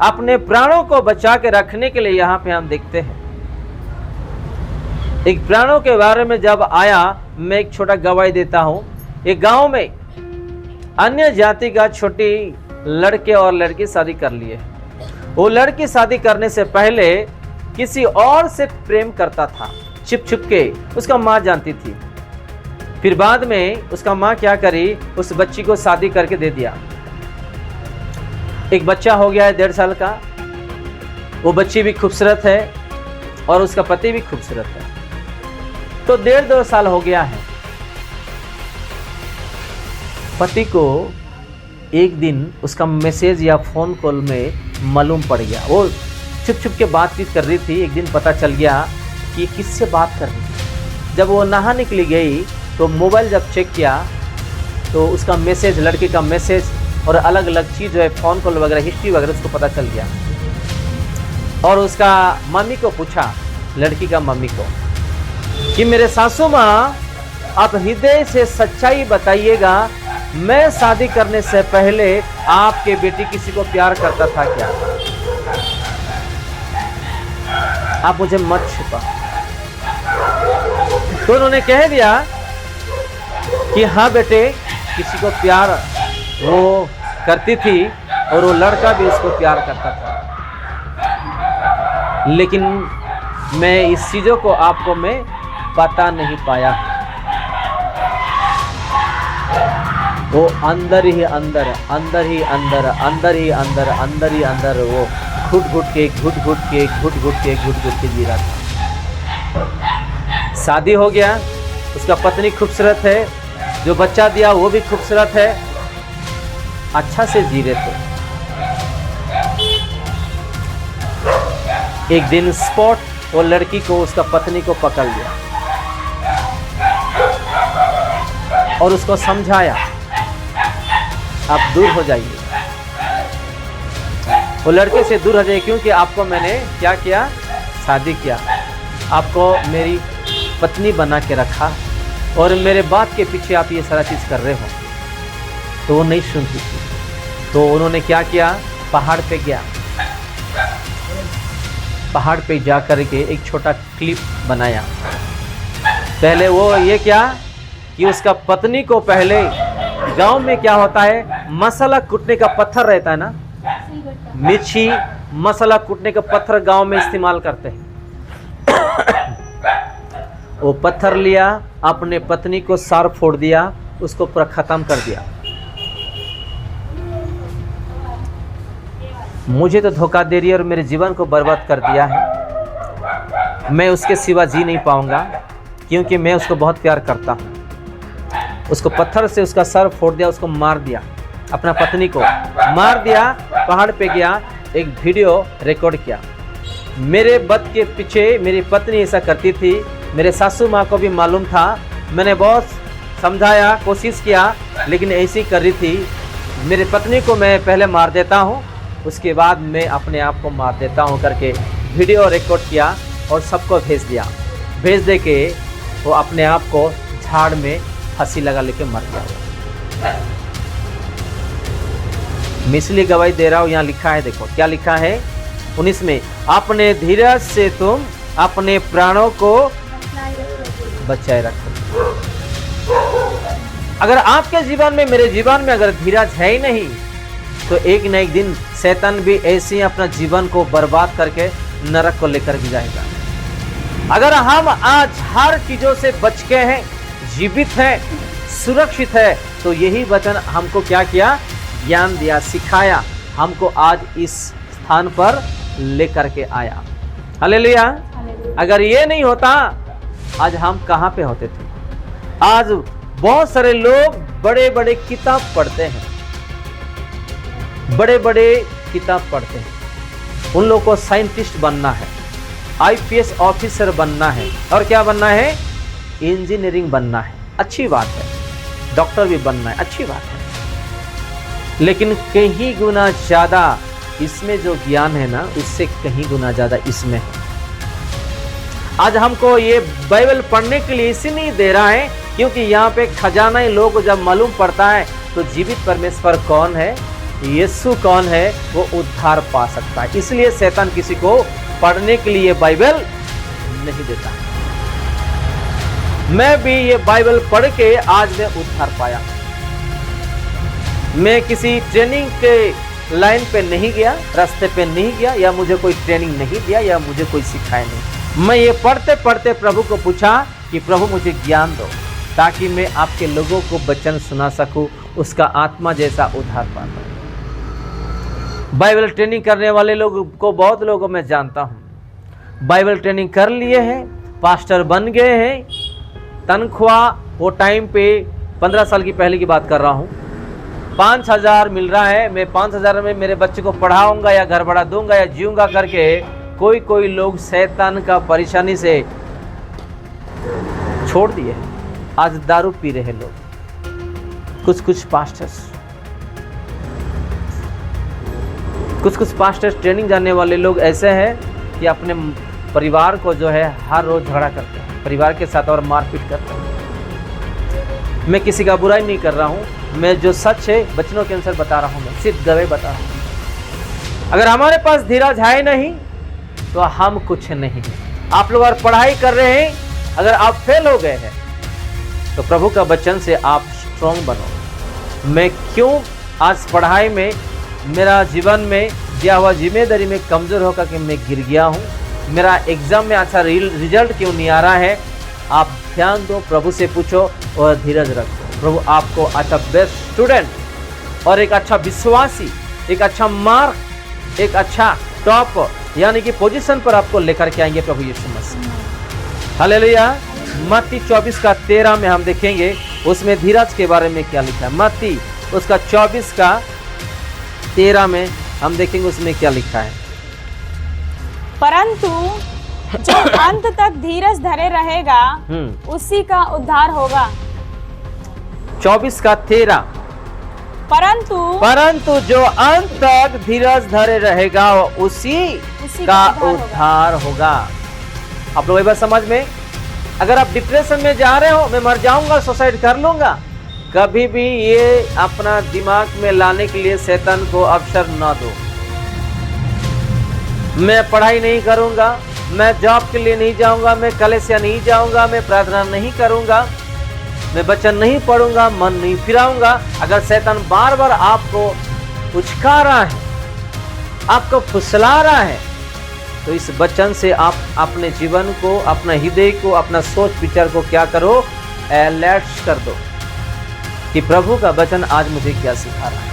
अपने प्राणों को बचा के रखने के लिए यहाँ पे हम देखते हैं। एक प्राणों के बारे में जब आया, मैं एक छोटा गवाही देता हूं। एक गांव में अन्य जाति का छोटी लड़के और लड़की शादी कर लिए। वो लड़की शादी करने से पहले किसी और से प्रेम करता था, छिप छिप के, उसका माँ जानती थी। फिर बाद में उसका माँ क्या करी, उस बच्ची को शादी करके दे दिया। एक बच्चा हो गया है 1.5 साल का। वो बच्ची भी खूबसूरत है और उसका पति भी खूबसूरत है। तो 1.5-2 साल हो गया है। पति को एक दिन उसका मैसेज या फोन कॉल में मालूम पड़ गया। वो छुप छुप के बातचीत कर रही थी। एक दिन पता चल गया कि किससे बात कर रही है। जब वो नहाने के लिए गई तो मोबाइल जब चेक किया तो उसका मैसेज, लड़के का मैसेज और अलग अलग चीज़ जो है, फ़ोन कॉल वगैरह, हिस्ट्री वगैरह उसको पता चल गया। और उसका मम्मी को पूछा, लड़की का मम्मी को, कि मेरे सासू माँ, आप हृदय से सच्चाई बताइएगा, मैं शादी करने से पहले आपके बेटी किसी को प्यार करता था क्या? आप मुझे मत छुपा। तो उन्होंने कह दिया कि हाँ बेटे, किसी को प्यार वो करती थी और वो लड़का भी उसको प्यार करता था, लेकिन मैं इस चीज़ों को आपको मैं बता नहीं पाया। वो अंदर ही अंदर, अंदर ही अंदर, अंदर ही अंदर, अंदर ही अंदर वो घुट घुट के जी रहा था। शादी हो गया, उसका पत्नी खूबसूरत है, जो बच्चा दिया वो भी खूबसूरत है, अच्छा से जी रहे थे। एक दिन स्पॉट वो लड़की को, उसका पत्नी को पकड़ लिया और उसको समझाया, आप दूर हो जाइए, वो लड़के से दूर हो जाइए, क्योंकि आपको मैंने क्या किया, शादी किया, आपको मेरी पत्नी बना के रखा और मेरे बात के पीछे आप ये सारा चीज़ कर रहे हो। तो वो नहीं सुनती थी। तो उन्होंने क्या किया, पहाड़ पे गया। पहाड़ पे जा कर के एक छोटा क्लिप बनाया। पहले वो ये क्या कि उसका पत्नी को, पहले गांव में क्या होता है, मसाला कूटने का पत्थर रहता है ना, मिर्ची मसाला कूटने का पत्थर गांव में इस्तेमाल करते हैं। वो पत्थर लिया, अपने पत्नी को सार फोड़ दिया, उसको पूरा खत्म कर दिया। मुझे तो धोखा दे रही है और मेरे जीवन को बर्बाद कर दिया है। मैं उसके सिवा जी नहीं पाऊंगा, क्योंकि मैं उसको बहुत प्यार करता हूँ। उसको पत्थर से उसका सर फोड़ दिया, उसको मार दिया, अपना पत्नी को मार दिया। पहाड़ पे गया, एक वीडियो रिकॉर्ड किया। मेरे बद के पीछे मेरी पत्नी ऐसा करती थी, मेरे सासू माँ को भी मालूम था। मैंने बहुत समझाया, कोशिश किया, लेकिन ऐसी कर रही थी। मेरी पत्नी को मैं पहले मार देता हूँ, उसके बाद मैं अपने आप को मार देता हूँ करके वीडियो रिकॉर्ड किया और सबको भेज दिया। भेज दे के वो अपने आप को झाड़ में फांसी लगा लेके मर गया। मैं इसलिए गवाही दे रहा हूँ, यहाँ लिखा है, देखो क्या लिखा है 19 में, अपने धीरज से तुम अपने प्राणों को बचाए रखो। अगर आपके जीवन में, मेरे जीवन में अगर धीरज है ही नहीं, तो एक न एक दिन शैतान भी ऐसे ही अपना जीवन को बर्बाद करके नरक को लेकर भी जाएगा। अगर हम आज हर चीजों से बच के हैं, जीवित हैं, सुरक्षित है, तो यही वचन हमको क्या किया, ज्ञान दिया, सिखाया, हमको आज इस स्थान पर लेकर के आया। हालेलुया। अगर ये नहीं होता, आज हम कहाँ पे होते थे। आज बहुत सारे लोग बड़े बड़े किताब पढ़ते हैं, बड़े बड़े किताब पढ़ते हैं, उन लोगों को साइंटिस्ट बनना है, आईपीएस ऑफिसर बनना है, और क्या बनना है, इंजीनियरिंग बनना है, अच्छी बात है, डॉक्टर भी बनना है, अच्छी बात है, लेकिन कहीं गुना ज़्यादा इसमें जो ज्ञान है ना, उससे कहीं गुना ज़्यादा इसमें है। आज हमको ये बाइबल पढ़ने के लिए इसी नहीं दे रहा है, क्योंकि यहाँ पे खजाना ही लोगों को जब मालूम पड़ता है तो जीवित परमेश्वर कौन है, यीशु कौन है, वो उद्धार पा सकता है। इसलिए शैतान किसी को पढ़ने के लिए बाइबल नहीं देता। मैं भी ये बाइबल पढ़ के आज मैं उद्धार पाया। मैं किसी ट्रेनिंग के लाइन पे नहीं गया, रास्ते पे नहीं गया, या मुझे कोई ट्रेनिंग नहीं दिया, या मुझे कोई सिखाया नहीं। मैं ये पढ़ते पढ़ते प्रभु को पूछा कि प्रभु मुझे ज्ञान दो, ताकि मैं आपके लोगों को वचन सुना सकूं, उसका आत्मा जैसा उद्धार पा पाऊं। बाइबल ट्रेनिंग करने वाले लोगों को बहुत लोगों मैं जानता हूं, बाइबल ट्रेनिंग कर लिए हैं, पास्टर बन गए हैं, तनख्वाह वो टाइम पे 15 साल की पहले की बात कर रहा हूं, 5,000 मिल रहा है। मैं 5,000 में मेरे बच्चे को पढ़ाऊंगा या घर बढ़ा दूंगा या जीऊंगा करके कोई लोग शैतान का परेशानी से छोड़ दिए। आज दारू पी रहे लोग, कुछ पास्टर्स ट्रेनिंग जाने वाले लोग ऐसे हैं कि अपने परिवार को जो है हर रोज झगड़ा करते हैं, परिवार के साथ और मारपीट करते हैं। मैं किसी का बुराई नहीं कर रहा हूं, मैं जो सच है वचनों के अनुसार बता रहा हूं, मैं सिर्फ गवाही बता रहा हूं। अगर हमारे पास धीरज है नहीं तो हम कुछ नहीं है। आप लोग अगर पढ़ाई कर रहे हैं, अगर आप फेल हो गए हैं तो प्रभु का वचन से आप स्ट्रांग बनो। मैं क्यों आज पढ़ाई में, मेरा जीवन में दिया हुआ जिम्मेदारी में कमजोर होकर के मैं गिर गया हूँ, मेरा एग्जाम में अच्छा रिजल्ट क्यों नहीं आ रहा है? आप ध्यान दो, प्रभु से पूछो और धीरज रखो। प्रभु आपको अच्छा बेस्ट स्टूडेंट और एक अच्छा विश्वासी, एक अच्छा मार्क, एक अच्छा टॉप यानी कि पोजीशन पर आपको लेकर के आएंगे प्रभु यीशु मसीह। हालेलुया। मत्ती 24:13 में हम देखेंगे उसमें धीरज के बारे में क्या लिखा है। मत्ती उसका 24:13 में हम देखेंगे उसमें क्या लिखा है। परंतु जो अंत तक धीरज धरे रहेगा उसी का उद्धार होगा। 24:13 परंतु जो अंत तक धीरज धरे रहेगा उसी का उद्धार होगा। आप लोग एक बार समझ में, अगर आप डिप्रेशन में जा रहे हो, मैं मर जाऊंगा, सुसाइड कर लूंगा, कभी भी ये अपना दिमाग में लाने के लिए शैतान को अवसर ना दो। मैं पढ़ाई नहीं करूंगा, मैं जॉब के लिए नहीं जाऊंगा, मैं कलेसिया नहीं जाऊंगा, मैं प्रार्थना नहीं करूंगा, मैं वचन नहीं पढ़ूंगा, मन नहीं फिराऊंगा। अगर शैतान बार बार आपको उचका रहा है, आपको फुसला रहा है, तो इस वचन से आप अपने जीवन को, अपना हृदय को, अपना सोच विचार को क्या करो, अलर्ट कर दो कि प्रभु का वचन आज मुझे क्या सिखा रहा है।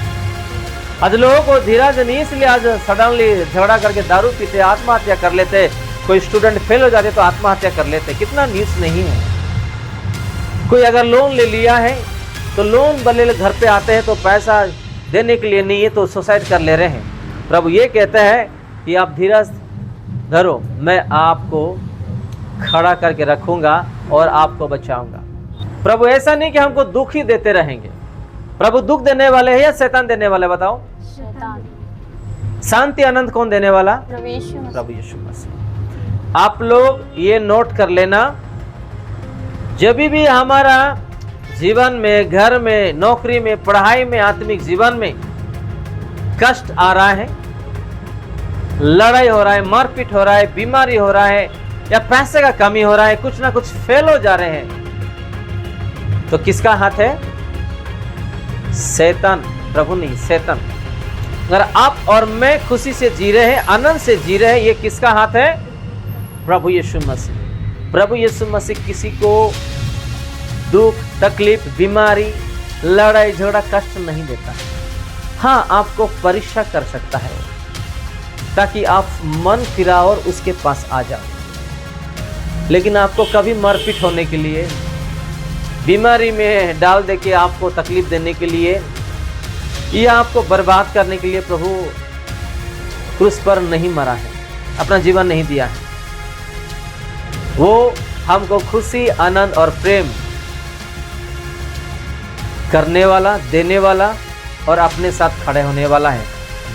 आज लोगों को धीरज नहीं, इसलिए आज सडनली झगड़ा करके दारू पीते, आत्महत्या कर लेते, कोई स्टूडेंट फेल हो जाते तो आत्महत्या कर लेते। कितना न्यूज़ नहीं है। कोई अगर लोन ले लिया है तो लोन वाले घर पे आते हैं तो पैसा देने के लिए नहीं है तो सुसाइड कर ले रहे हैं। प्रभु ये कहते हैं कि आप धीरज धरो, मैं आपको खड़ा करके रखूंगा और आपको बचाऊंगा। प्रभु ऐसा नहीं कि हमको दुख ही देते रहेंगे। प्रभु दुख देने वाले हैं या शैतान देने वाले, बताओ? शैतान। शांति आनंद कौन देने वाला? प्रभु यीशु मसीह। आप लोग ये नोट कर लेना, जब भी हमारा जीवन में, घर में, नौकरी में, पढ़ाई में, आत्मिक जीवन में कष्ट आ रहा है, लड़ाई हो रहा है, मारपीट हो रहा है, बीमारी हो रहा है, या पैसे का कमी हो रहा है, कुछ ना कुछ फेल हो जा रहे हैं, तो किसका हाथ है? शैतान, प्रभु नहीं, शैतान। अगर आप और मैं खुशी से जी रहे हैं, आनंद से जी रहे हैं, ये किसका हाथ है? प्रभु यीशु मसीह। प्रभु यीशु मसीह किसी को दुख, तकलीफ, बीमारी, लड़ाई झगड़ा, कष्ट नहीं देता। हाँ, आपको परीक्षा कर सकता है ताकि आप मन फिराओ और उसके पास आ जाओ, लेकिन आपको कभी मारपीट होने के लिए, बीमारी में डाल दे के आपको तकलीफ देने के लिए या आपको बर्बाद करने के लिए प्रभु क्रूस पर नहीं मरा है, अपना जीवन नहीं दिया है। वो हमको खुशी, आनंद और प्रेम करने वाला, देने वाला और अपने साथ खड़े होने वाला है।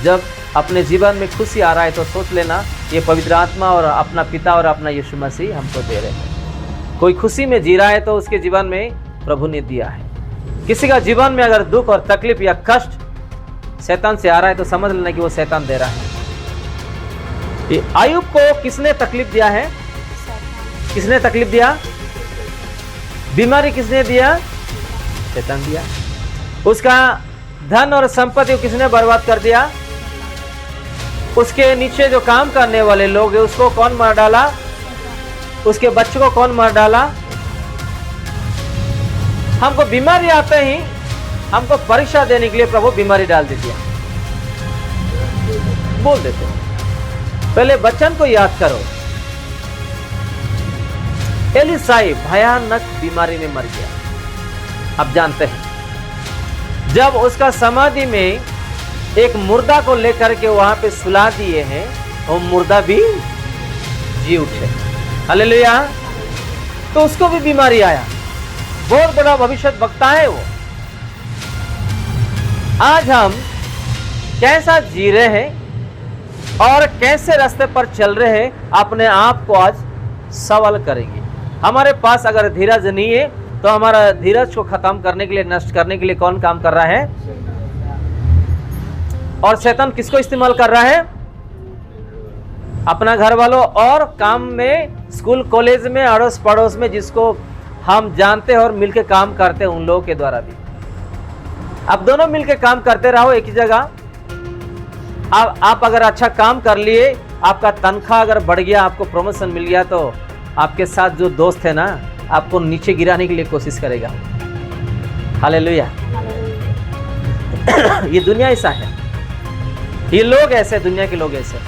जब अपने जीवन में खुशी आ रहा है तो सोच लेना ये पवित्र आत्मा और अपना पिता और अपना यीशु मसीह हमको दे रहे हैं। कोई खुशी में जी रहा है तो उसके जीवन में प्रभु ने दिया है। किसी का जीवन में अगर दुख और तकलीफ या कष्ट शैतान से आ रहा है तो समझ लेना कि वो शैतान दे रहा है। ये अय्यूब को किसने तकलीफ दिया है? किसने तकलीफ दिया? बीमारी किसने दिया? शैतान दिया। उसका धन और संपत्ति को किसने बर्बाद कर दिया? उसके नीचे जो काम करने वाले लोग हैं उसको कौन मार डाला? उसके बच्चों को कौन मार डाला? हमको बीमारी आते ही हमको परीक्षा देने के लिए प्रभु बीमारी डाल देती है। बोल देते हैं पहले वचन को याद करो। एलीसाई भयानक बीमारी में मर गया। आप जानते हैं जब उसका समाधि में एक मुर्दा को लेकर के वहां पे सुला दिए हैं, वो मुर्दा भी जी उठे। हालेलुया। तो उसको भी बीमारी आया। बहुत बड़ा भविष्यद्वक्ता है वो। आज हम कैसा जी रहे हैं और कैसे रास्ते पर चल रहे हैं, अपने आप को आज सवाल करेंगे। हमारे पास अगर धीरज नहीं है तो हमारा धीरज को खत्म करने के लिए, नष्ट करने के लिए कौन काम कर रहा है? और शैतान किसको इस्तेमाल कर रहा है? अपना घर वालों और काम में, स्कूल कॉलेज में, अड़ोस पड़ोस में जिसको हम जानते हैं और मिलके काम करते हैं उन लोगों के द्वारा भी। आप दोनों मिलके काम करते रहो एक ही जगह। आप अगर अच्छा काम कर लिए, आपका तनख्वाह अगर बढ़ गया, आपको प्रमोशन मिल गया, तो आपके साथ जो दोस्त है ना, आपको नीचे गिराने के लिए कोशिश करेगा। हालेलुया। ये दुनिया ऐसा है, ये लोग ऐसे, दुनिया के लोग ऐसे।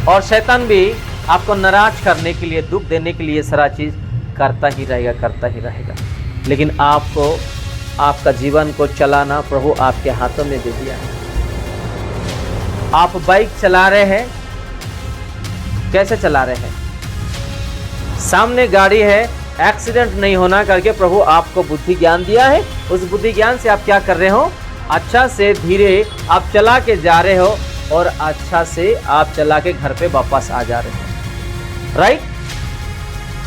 और शैतान भी आपको नाराज करने के लिए, दुख देने के लिए सारा चीज करता ही रहेगा, करता ही रहेगा। लेकिन आपको आपका जीवन को चलाना प्रभु आपके हाथों में दे दिया है। आप बाइक चला रहे हैं, कैसे चला रहे हैं? सामने गाड़ी है, एक्सीडेंट नहीं होना करके प्रभु आपको बुद्धि ज्ञान दिया है। उस बुद्धि ज्ञान से आप क्या कर रहे हो? अच्छा से धीरे आप चला के जा रहे हो और अच्छा से आप चला के घर पे वापस आ जा रहे हो। राइट?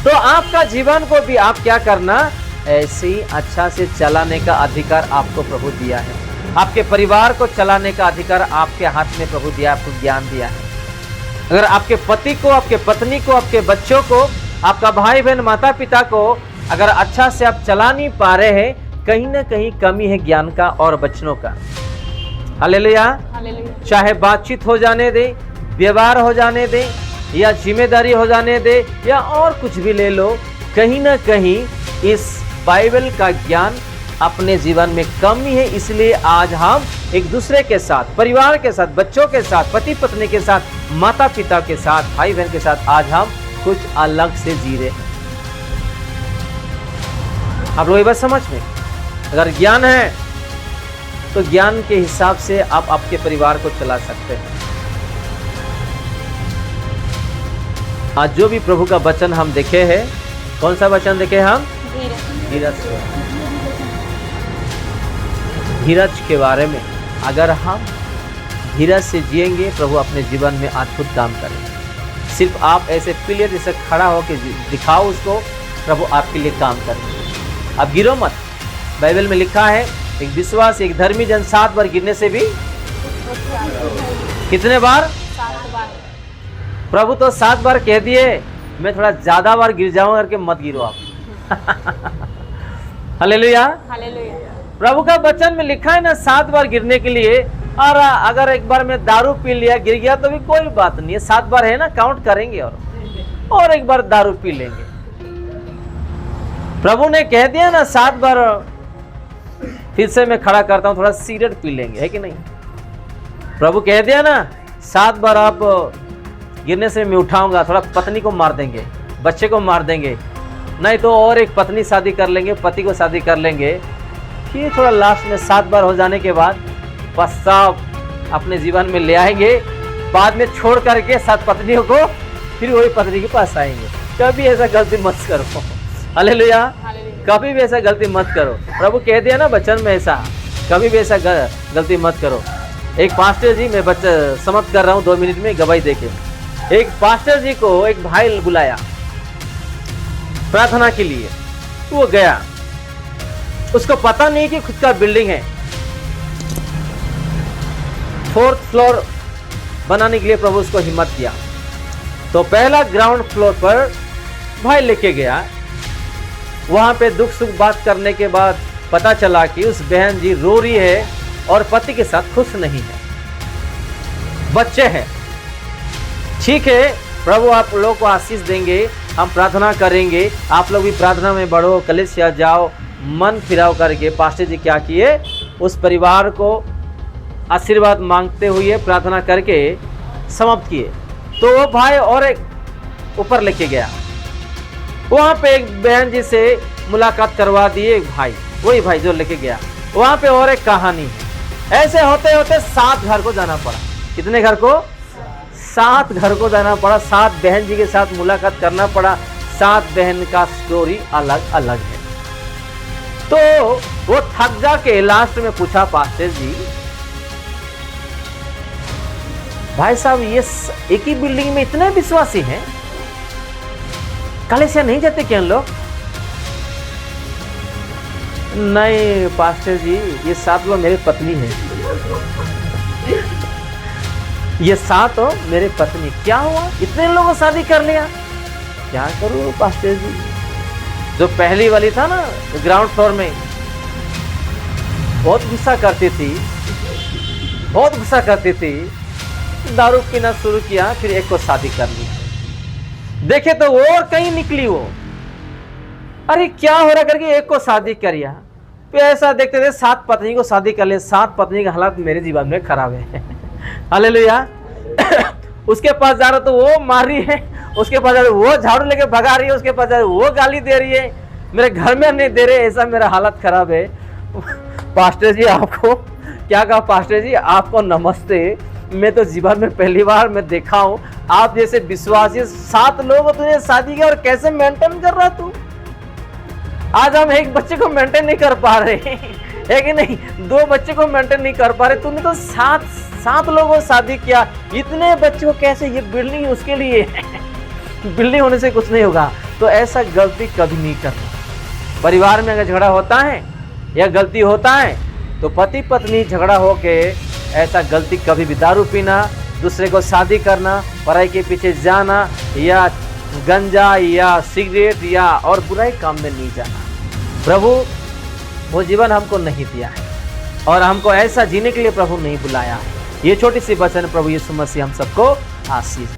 तो आपका जीवन को भी आप क्या करना, ऐसे ही अच्छा से चलाने का अधिकार आपको प्रभु दिया है। आपके परिवार को चलाने का अधिकार आपके हाथ में प्रभु दिया, आपको ज्ञान दिया है। अगर आपके पति को, आपके पत्नी को, आपके बच्चों को, आपका भाई बहन, माता पिता को अगर अच्छा से आप चला नहीं पा रहे हैं, कहीं ना कहीं कमी है ज्ञान का और वचनों का। हालेलुया। चाहे बातचीत हो जाने दे, व्यवहार हो जाने दे, या जिम्मेदारी हो जाने दे, या और कुछ भी ले लो, कहीं ना कहीं इस बाइबल का ज्ञान अपने जीवन में कमी है। इसलिए आज हम एक दूसरे के साथ, परिवार के साथ, बच्चों के साथ, पति पत्नी के साथ, माता पिता के साथ, भाई बहन के साथ आज हम कुछ अलग से जी रहे हैं। आप लोग ये बात समझ में, अगर ज्ञान है तो ज्ञान के हिसाब से आप आपके परिवार को चला सकते हैं। आज जो भी प्रभु का वचन हम देखे हैं, कौन सा वचन देखे हम? धीरज। धीरज के बारे में अगर हम धीरज से जिएंगे, प्रभु अपने जीवन में अद्भुत काम करेंगे। सिर्फ आप ऐसे पिलर जैसे खड़ा होकर दिखाओ उसको, प्रभु आपके लिए काम करेंगे। अब गिरो मत। बाइबल में लिखा है एक विश्वास, एक धर्मी जन 7 बार गिरने से भी, कितने बार? 7 बार। प्रभु तो 7 बार कह दिए, मैं थोड़ा ज्यादा बार गिर जाऊंगा करके मत गिरो आप। हालेलुया। प्रभु का वचन में लिखा है ना 7 बार गिरने के लिए। और अगर एक बार मैं दारू पी लिया, गिर गया तो भी कोई बात नहीं है, 7 बार है ना, काउंट करेंगे और एक बार दारू पी लेंगे। प्रभु ने कह दिया ना 7 बार फिर से मैं खड़ा करता हूं, थोड़ा सिगरेट पी लेंगे, है कि नहीं? प्रभु कह दिया ना 7 बार आप गिरने से मैं उठाऊंगा, थोड़ा पत्नी को मार देंगे, बच्चे को मार देंगे, नहीं तो और एक पत्नी शादी कर लेंगे, पति को शादी कर लेंगे। फिर थोड़ा लास्ट में 7 बार हो जाने के बाद पश्चाताप अपने जीवन में ले आएंगे, बाद में छोड़ करके 7 पत्नियों को फिर वही पत्नी के पास आएंगे। कभी ऐसा गलती मत करो। हालेलुया। कभी भी ऐसा गलती मत करो। प्रभु कह दिया ना वचन में ऐसा, कभी भी ऐसा गलती मत करो। एक पास्टर जी, मैं बच्चा समाप्त कर रहा हूँ 2 मिनट में, गवाही देके। एक पास्टर जी को एक भाई बुलाया प्रार्थना के लिए, तो वो गया। उसको पता नहीं कि खुद का बिल्डिंग है, 4th फ्लोर बनाने के लिए प्रभु उसको हिम्मत दिया। तो पहला ग्राउंड फ्लोर पर भाई लेके गया। वहां पे दुख सुख बात करने के बाद पता चला कि उस बहन जी रो रही है और पति के साथ खुश नहीं है, बच्चे हैं। ठीक है, प्रभु आप लोगों को आशीष देंगे, हम प्रार्थना करेंगे, आप लोग भी प्रार्थना में बढ़ो, कलीसिया जाओ, मन फिराव करके पास्टर जी क्या किए, उस परिवार को आशीर्वाद मांगते हुए प्रार्थना करके समाप्त किए। तो वो भाई और एक ऊपर लेके गया, वहां पे एक बहन जी से मुलाकात करवा दिए। एक भाई, वही भाई जो लेके गया, वहां पे और एक कहानी है। ऐसे होते होते 7 घर को जाना पड़ा। कितने घर को? 7 घर को जाना पड़ा। 7 बहन जी के साथ मुलाकात करना पड़ा। 7 बहन का स्टोरी अलग अलग है। तो वो थक जा के लास्ट में पूछा, पास्टर जी भाई साहब ये एक ही बिल्डिंग में इतने विश्वासी हैं, कलीसिया नहीं जाते क्या लोग? नहीं पास्टर जी, ये 7 लोग मेरे पत्नी है, ये 7 मेरे पत्नी। क्या हुआ, इतने लोगों शादी कर लिया? क्या करूं पास्टर जी? जो पहली वाली था ना ग्राउंड फ्लोर में, बहुत गुस्सा करती थी, बहुत गुस्सा करती थी, दारू पीना शुरू किया, फिर एक को शादी कर ली। देखे तो वो और कहीं निकली वो, अरे क्या हो रहा करके एक को शादी करिया। फिर ऐसा देखते थे 7 पत्नी को शादी कर ले। 7 पत्नी का हालत मेरे जीवन में खराब है। हालेलुया। उसके पास जा रहा तो वो मार रही है, उसके पास जा रहा वो झाड़ू लेके भगा रही है, उसके पास जा रहा वो गाली दे रही है, मेरे घर में नहीं दे रहे, ऐसा मेरा हालत खराब है। पास्टर जी आपको क्या कहा? पास्टर जी आपको नमस्ते, मैं तो जीवन में पहली बार मैं देखा हूँ आप जैसे विश्वासी 7 लोग तुझे शादी किया और कैसे मेंटेन कर रहा तू। आज हम एक बच्चे को मेंटेन नहीं कर पा रहे है कि नहीं, 2 बच्चे को मेंटेन नहीं कर पा रहे, तूने तो 7 लोगों को शादी किया, इतने बच्चे को कैसे? ये बिल्डिंग उसके लिए बिल्डिंग होने से कुछ नहीं होगा। तो ऐसा गलती कभी नहीं करना। परिवार में अगर झगड़ा होता है या गलती होता है तो पति पत्नी झगड़ा होके ऐसा गलती कभी भी, दारू पीना, दूसरे को शादी करना, पढ़ाई के पीछे जाना, या गंजा या सिगरेट या और बुराई काम में नहीं जाना। प्रभु वो जीवन हमको नहीं दिया है और हमको ऐसा जीने के लिए प्रभु नहीं बुलाया है। ये छोटी सी वचन प्रभु यीशु मसीह हम सबको आशीष